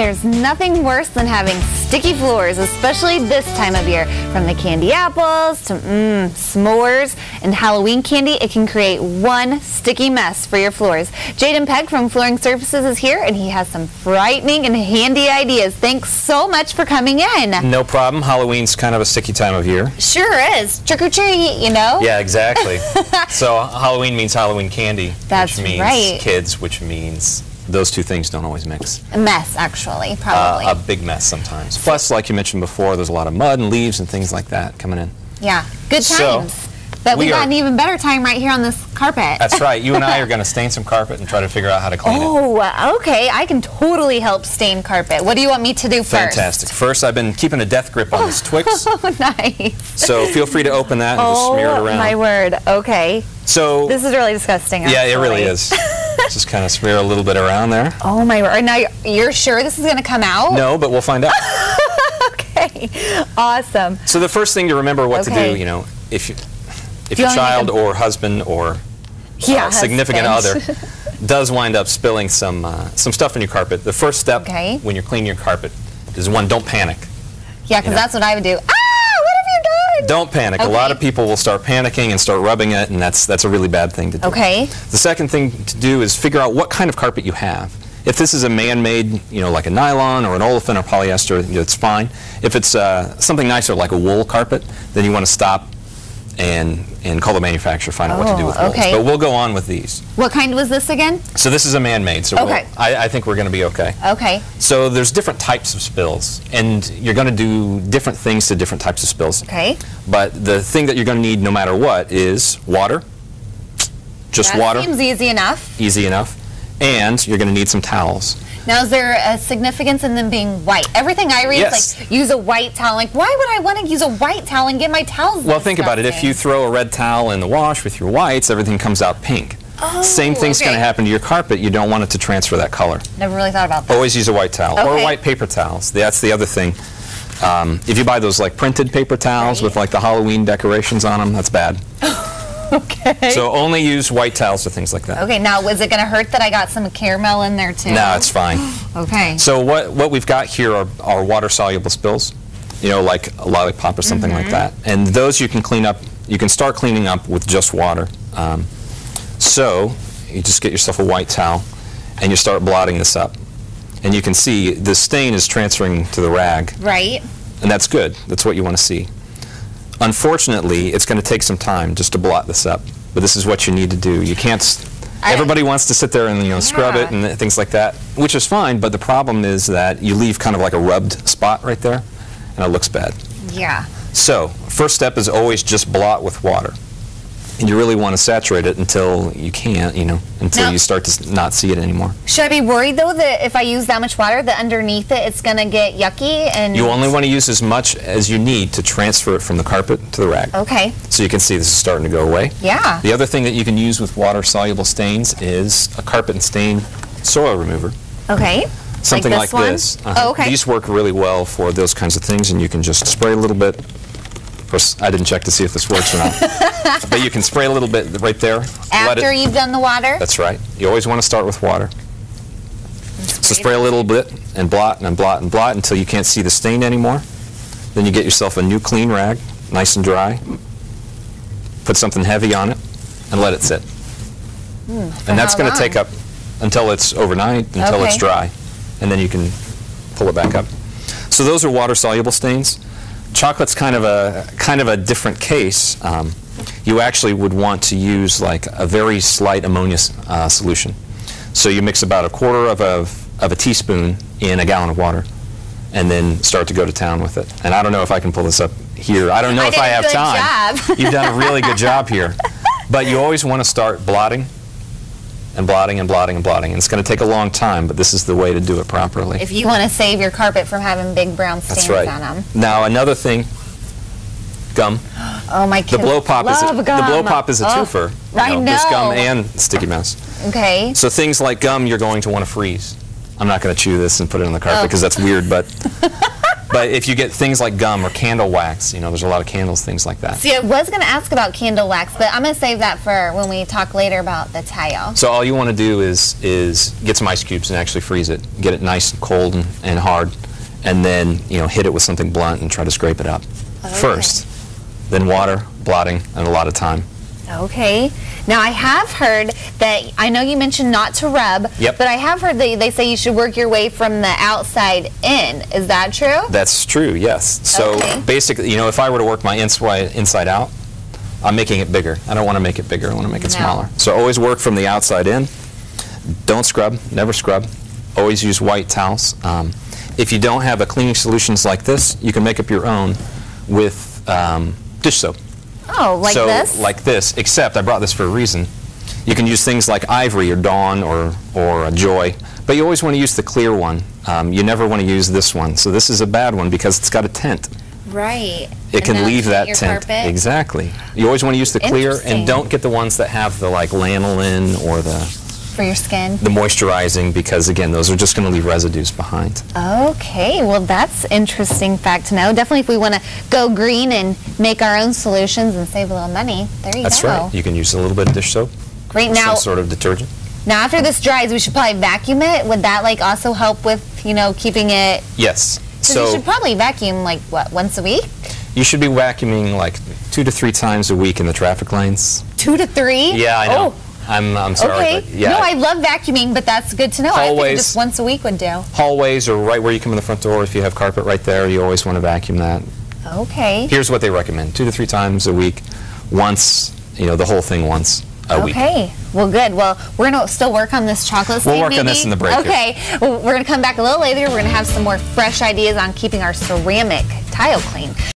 there's nothing worse than having sticky floors, especially this time of year. From the candy apples to s'mores and Halloween candy, it can create one sticky mess for your floors. Jadon Peck from Flooring Services is here, and he has some frightening and handy ideas. Thanks so much for coming in. No problem. Halloween's kind of a sticky time of year. Sure is. Trick or treat, you know? Yeah, exactly. So Halloween means Halloween candy, That's which means right. kids, which means those two things don't always mix. A mess, actually, probably. A big mess sometimes. Plus, like you mentioned before, there's a lot of mud and leaves and things like that coming in. Yeah, good times. So, but we got an even better time right here on this carpet. That's right. You and I are going to stain some carpet and try to figure out how to clean it. Oh, okay. I can totally help stain carpet. What do you want me to do first? Fantastic. First, I've been keeping a death grip on this Twix. Oh, nice. So feel free to open that and just smear it around. Oh, my word. Okay. So this is really disgusting. Yeah, it really is. Just kind of smear a little bit around there. Oh, my word. Now, you're sure this is going to come out? No, but we'll find out. Okay. Awesome. So the first thing to remember what to do, you know, if your child or husband or significant other does wind up spilling some stuff on your carpet, the first step when you're cleaning your carpet is, one, don't panic. Yeah, because that's what I would do. Ah, what have you done? Don't panic. A lot of people will start panicking and start rubbing it, and that's a really bad thing to do. Okay. The second thing to do is figure out what kind of carpet you have. If this is a man-made, you know, like a nylon or an olefin or polyester, you know, it's fine. If it's something nicer like a wool carpet, then you want to stop and call the manufacturer, find out what to do with wools. But we'll go on with these. What kind was this again? So this is a man-made, so I think we're going to be okay. Okay. So there's different types of spills, and you're going to do different things to different types of spills. Okay. But the thing that you're going to need no matter what is water. Just water. That seems easy enough. Easy enough. And you're going to need some towels. Now, is there a significance in them being white? Everything I read is like, use a white towel. Like, why would I want to use a white towel and get my towels Well, think about it. If you throw a red towel in the wash with your whites, everything comes out pink. Same thing's going to happen to your carpet. You don't want it to transfer that color. Never really thought about that. Always use a white towel or white paper towels. That's the other thing. If you buy those like printed paper towels with like the Halloween decorations on them, that's bad. Okay. So only use white towels or things like that. Okay, now is it going to hurt that I got some caramel in there too? No, it's fine. Okay. So what we've got here are water-soluble spills, you know, like a lollipop or something like that. And those you can clean up, you can start cleaning up with just water. So you just get yourself a white towel and you start blotting this up. And you can see the stain is transferring to the rag. Right. And that's good. That's what you want to see. Unfortunately, it's going to take some time just to blot this up, but this is what you need to do. You can't. Everybody wants to sit there and scrub it and things like that, which is fine. But the problem is that you leave kind of like a rubbed spot right there, and it looks bad. Yeah. So first step is always just blot with water, and you really want to saturate it until you can't, until you start to not see it anymore. Should I be worried though that if I use that much water, that underneath it it's going to get yucky? And you only want to use as much as you need to transfer it from the carpet to the rag. Okay. So you can see this is starting to go away. Yeah. The other thing that you can use with water-soluble stains is a carpet and stain soil remover. Okay. Something like this. Oh, okay. These work really well for those kinds of things, and you can just spray a little bit. Of course, I didn't check to see if this works or not. But you can spray a little bit right there. After you've done the water? That's right. You always want to start with water. So spray a little bit and blot and blot and blot until you can't see the stain anymore. Then you get yourself a new clean rag, nice and dry. Put something heavy on it and let it sit. And that's going to take up until it's overnight, until it's dry. And then you can pull it back up. So those are water-soluble stains. Chocolate's kind of a different case. You actually would want to use like a very slight ammonia solution. So you mix about a quarter of a teaspoon in a gallon of water, and then start to go to town with it. And I don't know if I can pull this up here. I don't know if I have time. You've done a really good job here. But you always want to start blotting and blotting and blotting and blotting. And it's going to take a long time, but this is the way to do it properly. If you want to save your carpet from having big brown stains on them. Now another thing, gum. Oh, my kids the blow pop love is gum. The blow pop is a twofer. I know. There's gum and sticky mess. Okay. So things like gum you're going to want to freeze. I'm not going to chew this and put it on the carpet because that's weird, but But if you get things like gum or candle wax, there's a lot of candles, things like that. See, I was going to ask about candle wax, but I'm going to save that for when we talk later about the tile. So all you want to do is get some ice cubes and actually freeze it. Get it nice and cold and hard, and then hit it with something blunt and try to scrape it up first. Then water, blotting, and a lot of time. Okay. Now I have heard that, I know you mentioned not to rub, Yep. but I have heard that they say you should work your way from the outside in. Is that true? That's true, yes. So basically, if I were to work my inside out, I'm making it bigger. I don't want to make it bigger, I want to make it smaller. So always work from the outside in. Don't scrub, never scrub. Always use white towels. If you don't have a cleaning solutions like this, you can make up your own with dish soap. Oh, like this? Like this, except I brought this for a reason. You can use things like Ivory or Dawn or Joy, but you always want to use the clear one. You never want to use this one. So this is a bad one because it's got a tint. Right. It can leave that your tint. carpet? Exactly. You always want to use the clear, and don't get the ones that have the lanolin or for your skin. The moisturizing, because again, those are just going to leave residues behind. Okay, well that's interesting fact to know. Definitely if we want to go green and make our own solutions and save a little money, there you go. That's right. You can use a little bit of dish soap. Great. Now, some sort of detergent. Now after this dries, we should probably vacuum it. Would that also help with, keeping it? Yes. So you should probably vacuum once a week? You should be vacuuming 2 to 3 times a week in the traffic lanes. 2 to 3? Yeah, I know. I'm sorry. Okay. But yeah. No, I love vacuuming, but that's good to know. Hallways, I think just once a week would do. Hallways or right where you come in the front door, if you have carpet right there, you always want to vacuum that. Okay. Here's what they recommend. 2 to 3 times a week. Once, the whole thing once a week. Okay. Well, good. Well, we're going to still work on this chocolate stain, We'll work on this in the break. Okay. Well, we're going to come back a little later. We're going to have some more fresh ideas on keeping our ceramic tile clean.